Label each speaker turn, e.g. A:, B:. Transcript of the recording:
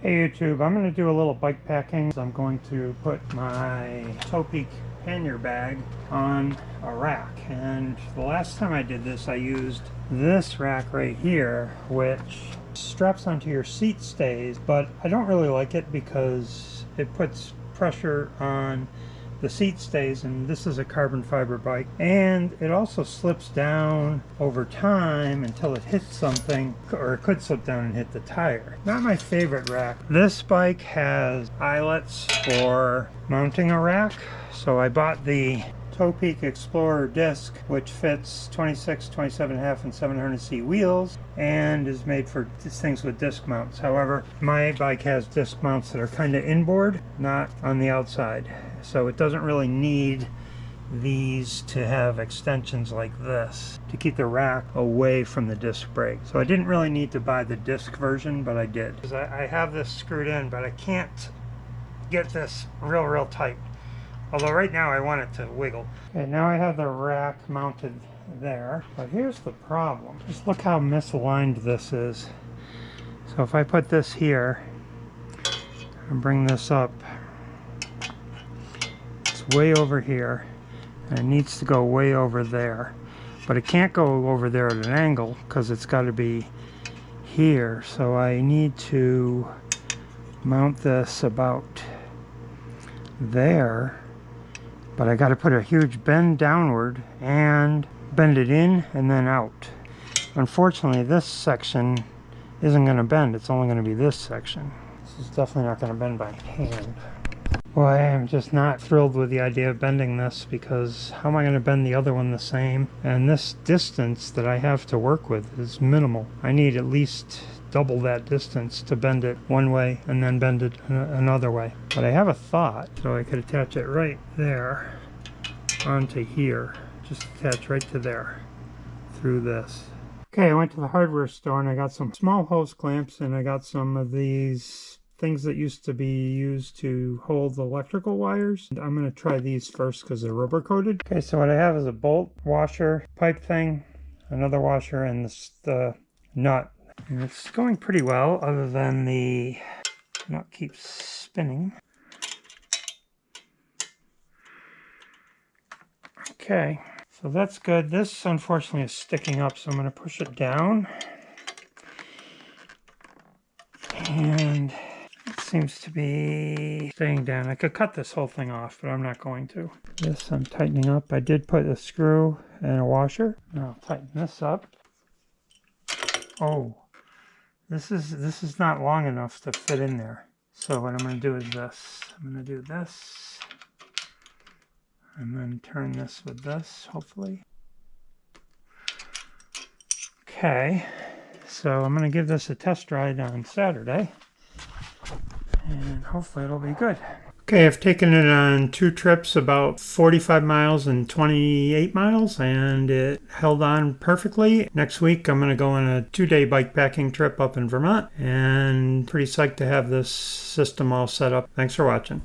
A: Hey YouTube, I'm going to do a little bike packing. I'm going to put my Topeak pannier bag on a rack, and the last time I did this I used this rack right here, which straps onto your seat stays, but I don't really like it because it puts pressure on the seat stays, and this is a carbon fiber bike, and it also slips down over time until it hits something, or it could slip down and hit the tire. Not my favorite rack. This bike has eyelets for mounting a rack, so I bought the Topeak Explorer disc, which fits 26, 27.5 and 700C wheels and is made for things with disc mounts. However, my bike has disc mounts that are kind of inboard, not on the outside. So it doesn't really need these to have extensions like this to keep the rack away from the disc brake. So I didn't really need to buy the disc version, but I did. I have this screwed in, but I can't get this real tight. Although right now I want it to wiggle. Okay, now I have the rack mounted there, but here's the problem. Just look how misaligned this is. So if I put this here and bring this up, it's way over here, and it needs to go way over there. But it can't go over there at an angle because it's got to be here. So I need to mount this about there. But I got to put a huge bend downward and bend it in and then out. Unfortunately, this section isn't going to bend. It's only going to be this section. This is definitely not going to bend by hand. Boy, I am just not thrilled with the idea of bending this, because how am I going to bend the other one the same? And this distance that I have to work with is minimal. I need at least double that distance to bend it one way and then bend it another way. But I have a thought, so I could attach it right there onto here. Just attach right to there through this. Okay, I went to the hardware store and I got some small hose clamps, and I got some of these things that used to be used to hold the electrical wires. I'm going to try these first because they're rubber coated. Okay, so what I have is a bolt washer, pipe thing, another washer, and the nut. And it's going pretty well, other than the nut keeps spinning. Okay, so that's good. This unfortunately is sticking up, so I'm going to push it down. And it seems to be staying down. I could cut this whole thing off, but I'm not going to. This I'm tightening up. I did put a screw and a washer. Now I'll tighten this up. Oh. This is not long enough to fit in there. So what I'm going to do is this. I'm going to do this. And then turn this with this, hopefully. Okay. So I'm going to give this a test ride on Saturday. And hopefully it'll be good. Okay, I've taken it on 2 trips, about 45 miles and 28 miles, and it held on perfectly. Next week I'm going to go on a 2-day bike packing trip up in Vermont, and pretty psyched to have this system all set up. Thanks for watching.